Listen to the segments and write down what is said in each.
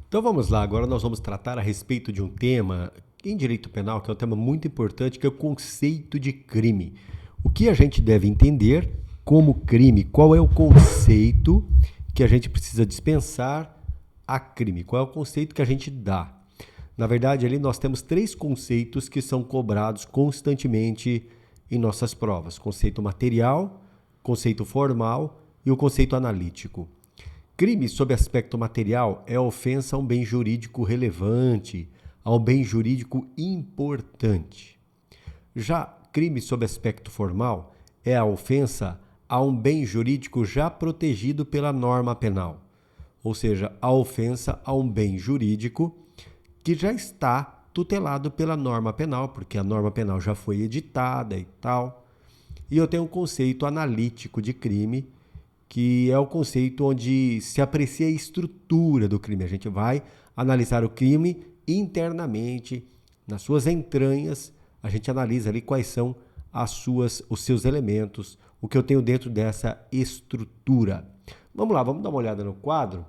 Então vamos lá, agora nós vamos tratar a respeito de um tema em direito penal, que é um tema muito importante, que é o conceito de crime. O que a gente deve entender como crime? Qual é o conceito que a gente precisa dispensar a crime? Qual é o conceito que a gente dá? Na verdade, ali nós temos 3 conceitos que são cobrados constantemente em nossas provas: conceito material, conceito formal e o conceito analítico. Crime sob aspecto material é a ofensa a um bem jurídico relevante, a um bem jurídico importante. Já crime sob aspecto formal é a ofensa a um bem jurídico já protegido pela norma penal, ou seja, a ofensa a um bem jurídico que já está tutelado pela norma penal, porque a norma penal já foi editada e tal. E eu tenho um conceito analítico de crime, que é o conceito onde se aprecia a estrutura do crime. A gente vai analisar o crime internamente, nas suas entranhas, a gente analisa ali quais são os seus elementos, o que eu tenho dentro dessa estrutura. Vamos lá, vamos dar uma olhada no quadro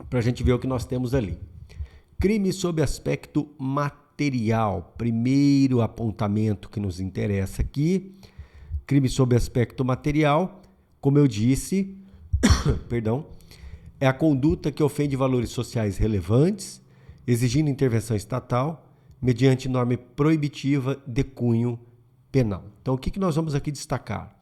para a gente ver o que nós temos ali. Crime sob aspecto material, primeiro apontamento que nos interessa aqui. Crime sob aspecto material, como eu disse, perdão, é a conduta que ofende valores sociais relevantes, exigindo intervenção estatal, mediante norma proibitiva de cunho penal. Então, o que nós vamos aqui destacar?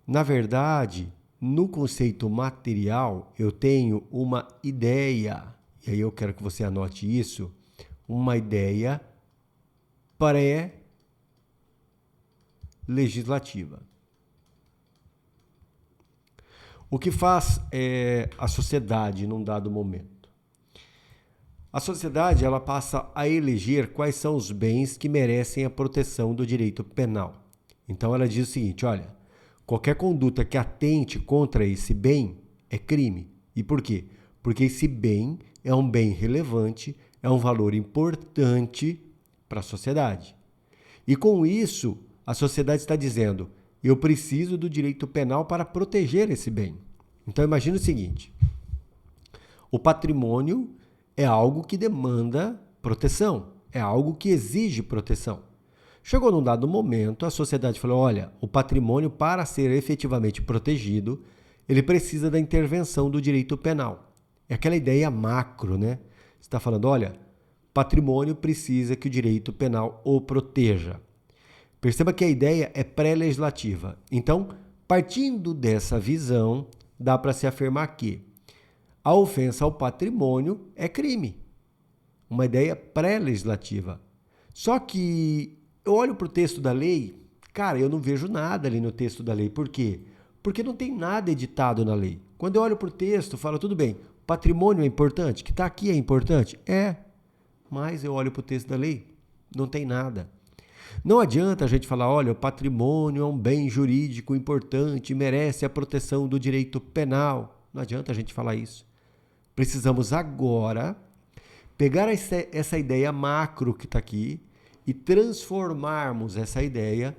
Na verdade, no conceito material, eu tenho uma ideia, e aí eu quero que você anote isso, uma ideia pré-legislativa. O que faz a sociedade num dado momento? A sociedade ela passa a eleger quais são os bens que merecem a proteção do direito penal. Então ela diz o seguinte, olha, qualquer conduta que atente contra esse bem é crime. E por quê? Porque esse bem é um bem relevante, é um valor importante para a sociedade. E com isso, a sociedade está dizendo, eu preciso do direito penal para proteger esse bem. Então imagine o seguinte, o patrimônio é algo que demanda proteção, é algo que exige proteção. Chegou num dado momento, a sociedade falou, olha, o patrimônio para ser efetivamente protegido, ele precisa da intervenção do direito penal. É aquela ideia macro, né? Você está falando, olha, patrimônio precisa que o direito penal o proteja. Perceba que a ideia é pré-legislativa. Então, partindo dessa visão, dá para se afirmar que a ofensa ao patrimônio é crime. Uma ideia pré-legislativa. Só que eu olho para o texto da lei, cara, eu não vejo nada ali no texto da lei. Por quê? Porque não tem nada editado na lei. Quando eu olho para o texto, falo, tudo bem, patrimônio é importante, que está aqui é importante? É, mas eu olho para o texto da lei, não tem nada. Não adianta a gente falar, olha, o patrimônio é um bem jurídico importante, merece a proteção do direito penal. Não adianta a gente falar isso. Precisamos agora pegar essa ideia macro que está aqui e transformarmos essa ideia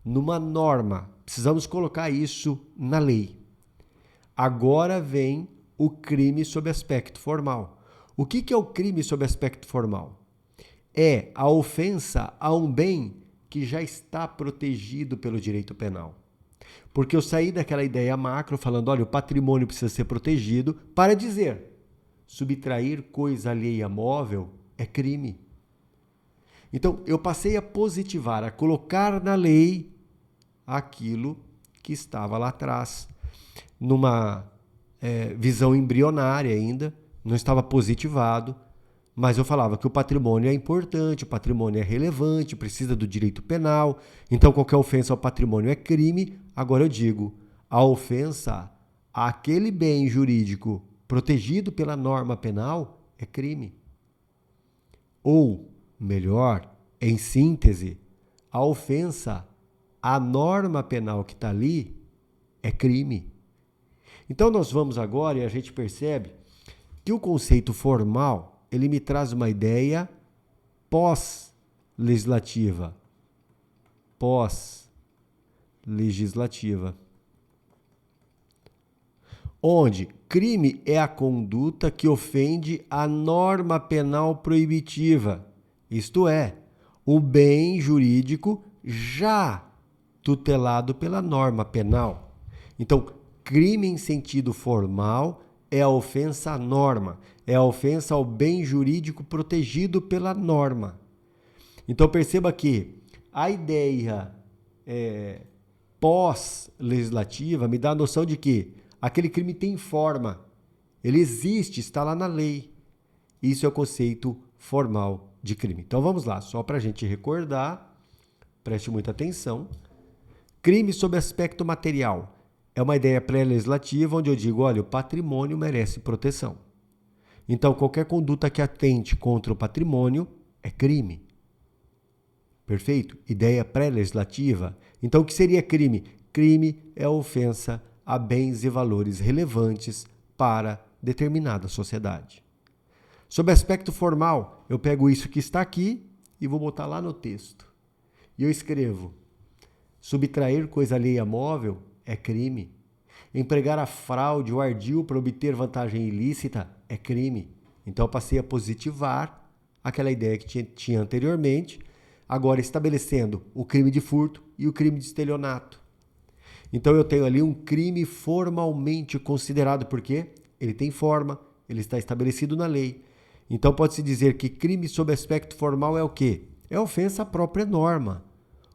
numa norma. Precisamos colocar isso na lei. Agora vem o crime sob aspecto formal. O que é o crime sob aspecto formal? É a ofensa a um bem que já está protegido pelo direito penal. Porque eu saí daquela ideia macro falando, olha, o patrimônio precisa ser protegido, para dizer, subtrair coisa alheia móvel é crime. Então, eu passei a positivar, a colocar na lei aquilo que estava lá atrás, numa visão embrionária ainda, não estava positivado, mas eu falava que o patrimônio é importante, o patrimônio é relevante, precisa do direito penal, então qualquer ofensa ao patrimônio é crime. Agora eu digo, a ofensa àquele bem jurídico protegido pela norma penal é crime. Ou, melhor, em síntese, a ofensa à norma penal que está ali é crime. Então nós vamos agora e a gente percebe que o conceito formal ele me traz uma ideia pós-legislativa. Pós-legislativa. onde crime é a conduta que ofende a norma penal proibitiva, isto é, o bem jurídico já tutelado pela norma penal. Então, crime em sentido formal é a ofensa à norma, é a ofensa ao bem jurídico protegido pela norma. Então, perceba que a ideia pós-legislativa me dá a noção de que aquele crime tem forma, ele existe, está lá na lei. Isso é o conceito formal de crime. Então vamos lá, só para a gente recordar, preste muita atenção. Crime sob aspecto material é uma ideia pré-legislativa onde eu digo, olha, o patrimônio merece proteção. Então qualquer conduta que atente contra o patrimônio é crime. Perfeito? Ideia pré-legislativa. Então o que seria crime? Crime é a ofensa a bens e valores relevantes para determinada sociedade. Sob aspecto formal, eu pego isso que está aqui e vou botar lá no texto. E eu escrevo: subtrair coisa alheia móvel é crime. Empregar a fraude ou ardil para obter vantagem ilícita é crime. Então eu passei a positivar aquela ideia que tinha anteriormente, agora estabelecendo o crime de furto e o crime de estelionato. Então eu tenho ali um crime formalmente considerado, porque ele tem forma, ele está estabelecido na lei. Então pode-se dizer que crime sob aspecto formal é o quê? É a ofensa à própria norma,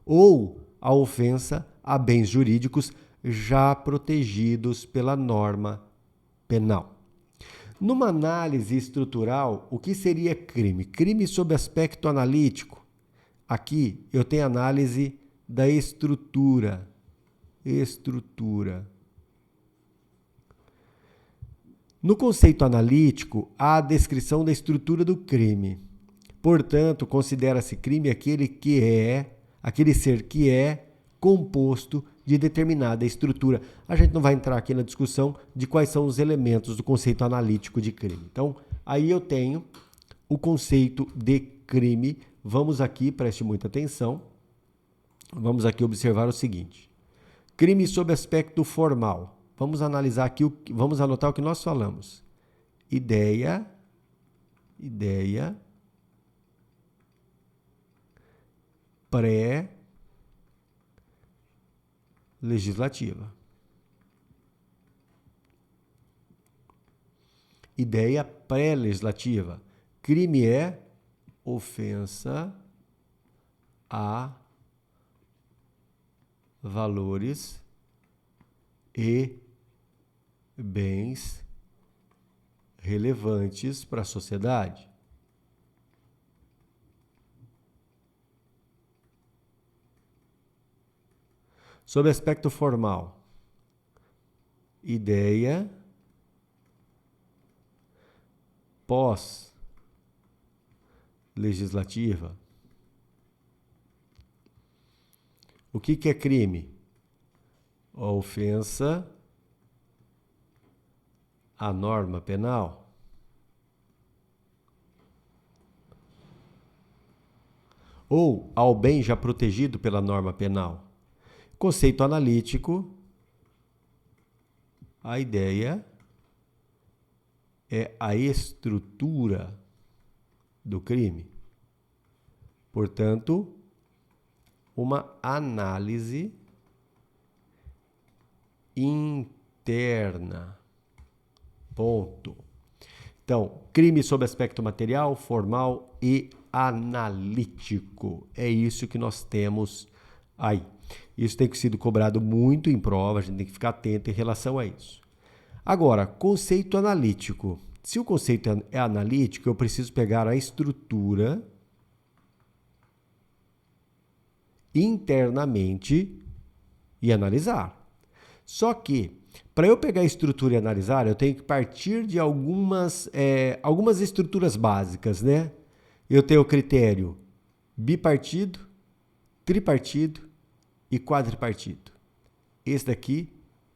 ou a ofensa a bens jurídicos já protegidos pela norma penal. Numa análise estrutural, o que seria crime? Crime sob aspecto analítico. Aqui eu tenho análise da estrutura. No conceito analítico, há a descrição da estrutura do crime. Portanto, considera-se crime aquele ser que é composto de determinada estrutura. A gente não vai entrar aqui na discussão de quais são os elementos do conceito analítico de crime. Então, aí eu tenho o conceito de crime. Vamos aqui, preste muita atenção, vamos aqui observar o seguinte. Crime sob aspecto formal. Vamos analisar aqui, vamos anotar o que nós falamos. Ideia pré-legislativa. Ideia pré-legislativa. Crime é ofensa a valores e bens relevantes para a sociedade. Sob aspecto formal, ideia pós-legislativa. O que é crime? A ofensa à norma penal. Ou ao bem já protegido pela norma penal. Conceito analítico, a ideia é a estrutura do crime. Portanto, uma análise interna. Ponto. Então, crime sob aspecto material, formal e analítico. É isso que nós temos aí. Isso tem sido cobrado muito em prova, a gente tem que ficar atento em relação a isso. Agora, conceito analítico. Se o conceito é analítico, eu preciso pegar a estrutura internamente e analisar. Só que, para eu pegar a estrutura e analisar, eu tenho que partir de algumas estruturas básicas, né? Eu tenho o critério bipartido, tripartido e quadripartido. Esse daqui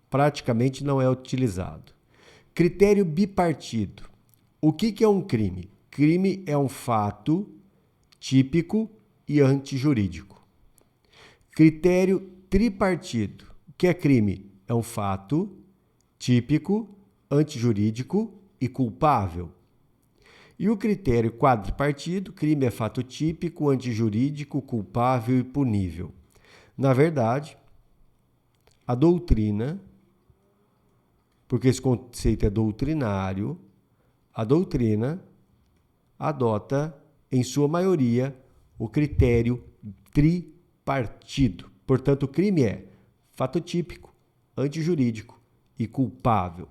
praticamente não é utilizado. Critério bipartido. O que é um crime? Crime é um fato típico e antijurídico. Critério tripartido. O que é crime? É um fato típico antijurídico e culpável. E o critério quadripartido, crime é fato típico, antijurídico, culpável e punível. Na verdade, a doutrina, porque esse conceito é doutrinário, a doutrina adota, em sua maioria, o critério tripartido. Portanto, o crime é fato típico, antijurídico e culpável.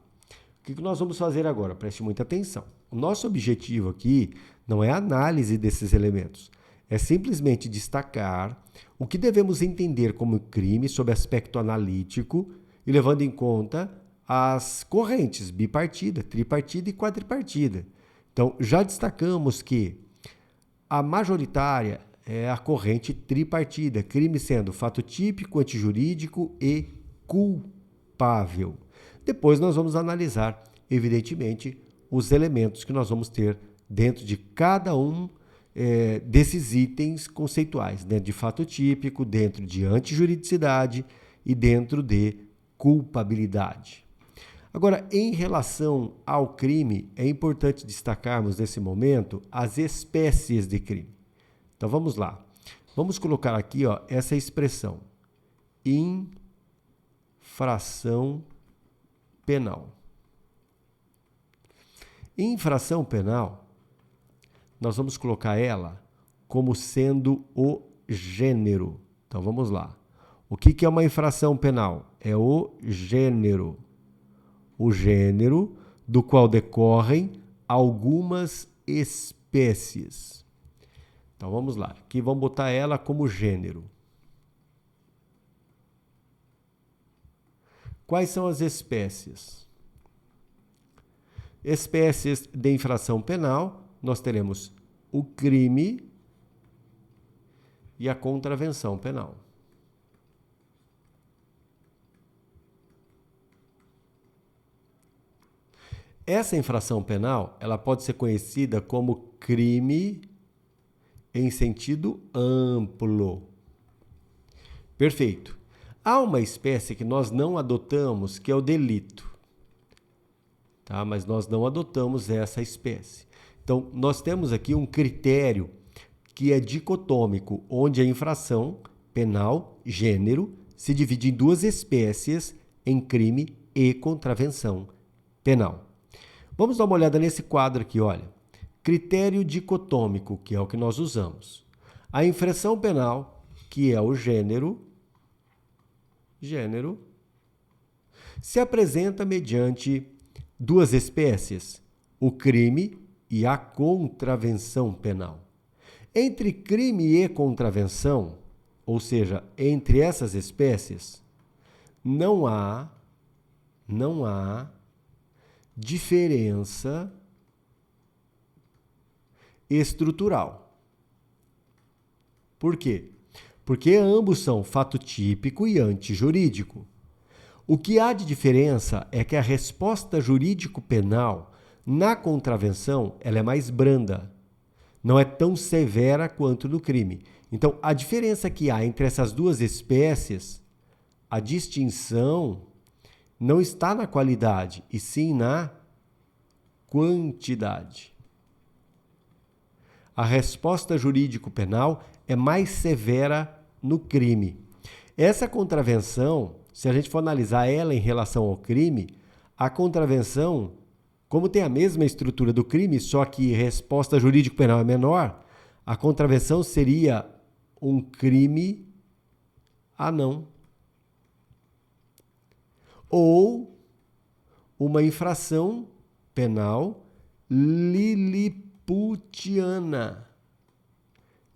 O que nós vamos fazer agora? Preste muita atenção. O nosso objetivo aqui não é a análise desses elementos, é simplesmente destacar o que devemos entender como crime sob aspecto analítico e levando em conta as correntes bipartida, tripartida e quadripartida. Então, já destacamos que a majoritária é a corrente tripartida, crime sendo fato típico, antijurídico e culpável. Depois nós vamos analisar, evidentemente, os elementos que nós vamos ter dentro de cada um desses itens conceituais, dentro de fato típico, dentro de antijuridicidade e dentro de culpabilidade. Agora, em relação ao crime, é importante destacarmos nesse momento as espécies de crime. Então vamos lá. Vamos colocar aqui essa expressão: infração penal. Infração penal, nós vamos colocar ela como sendo o gênero. Então vamos lá. O que é uma infração penal? É o gênero. O gênero do qual decorrem algumas espécies. Então vamos lá. Aqui vamos botar ela como gênero. Quais são as espécies? Espécies de infração penal, nós teremos o crime e a contravenção penal. Essa infração penal, ela pode ser conhecida como crime em sentido amplo. Perfeito. Há uma espécie que nós não adotamos, que é o delito. Tá? Mas nós não adotamos essa espécie. Então, nós temos aqui um critério que é dicotômico, onde a infração penal, gênero, se divide em duas espécies, em crime e contravenção penal. Vamos dar uma olhada nesse quadro aqui, olha. Critério dicotômico, que é o que nós usamos. A infração penal, que é o gênero, se apresenta mediante duas espécies, o crime e a contravenção penal. Entre crime e contravenção, ou seja, entre essas espécies, não há diferença estrutural. Por quê? Porque ambos são fato típico e antijurídico. O que há de diferença é que a resposta jurídico-penal na contravenção ela é mais branda, não é tão severa quanto no crime. Então, a diferença que há entre essas duas espécies, a distinção não está na qualidade, e sim na quantidade. A resposta jurídico-penal é mais severa no crime. Essa contravenção, se a gente for analisar ela em relação ao crime, a contravenção, como tem a mesma estrutura do crime, só que resposta jurídico-penal é menor, a contravenção seria um crime anão. Ou uma infração penal liliputiana.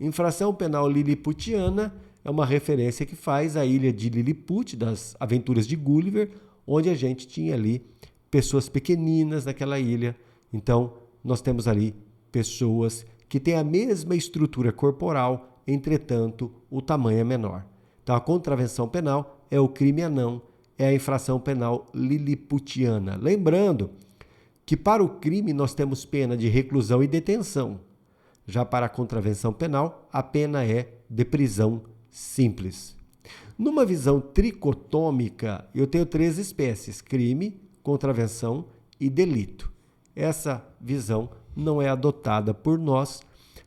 Infração penal liliputiana é uma referência que faz a ilha de Lilliput, das Aventuras de Gulliver, onde a gente tinha ali pessoas pequeninas naquela ilha. Então, nós temos ali pessoas que têm a mesma estrutura corporal, entretanto, o tamanho é menor. Então, a contravenção penal é o crime anão, é a infração penal liliputiana. Lembrando que para o crime nós temos pena de reclusão e detenção. Já para a contravenção penal, a pena é de prisão simples. Numa visão tricotômica, eu tenho três espécies: crime, contravenção e delito. Essa visão não é adotada por nós.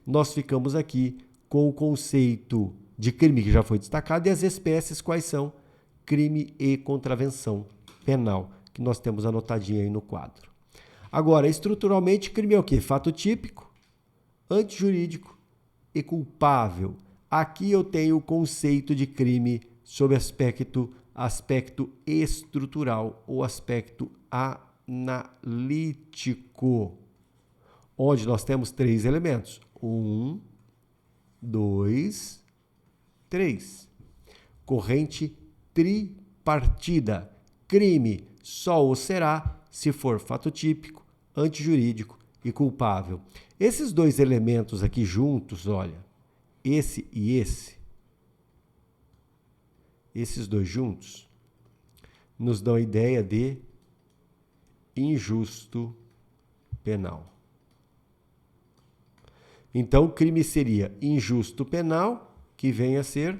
Nós ficamos aqui com o conceito de crime que já foi destacado e as espécies quais são: crime e contravenção penal, que nós temos anotadinho aí no quadro. Agora, estruturalmente, crime é o quê? Fato típico, antijurídico e culpável. Aqui eu tenho o conceito de crime sob aspecto estrutural ou aspecto analítico, onde nós temos 3 elementos. 1, 2, 3. Corrente tripartida. Crime só o será se for fato típico, antijurídico e culpável. Esses 2 elementos aqui juntos, olha, esse e esse, esses 2 juntos, nos dão a ideia de injusto penal. Então, o crime seria injusto penal, que vem a ser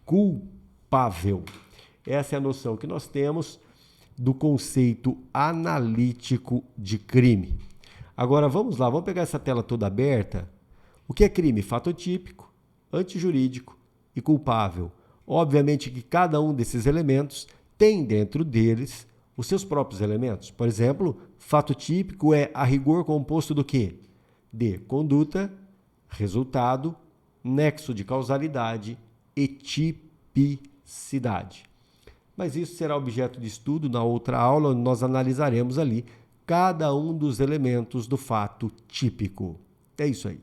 culpável. Essa é a noção que nós temos do conceito analítico de crime. Agora, vamos lá, vamos pegar essa tela toda aberta. O que é crime? Fato típico, antijurídico e culpável. Obviamente que cada um desses elementos tem dentro deles os seus próprios elementos. Por exemplo, fato típico é, a rigor, composto do quê? De conduta, resultado, nexo de causalidade e tipicidade. Mas isso será objeto de estudo na outra aula, onde nós analisaremos ali cada um dos elementos do fato típico. É isso aí.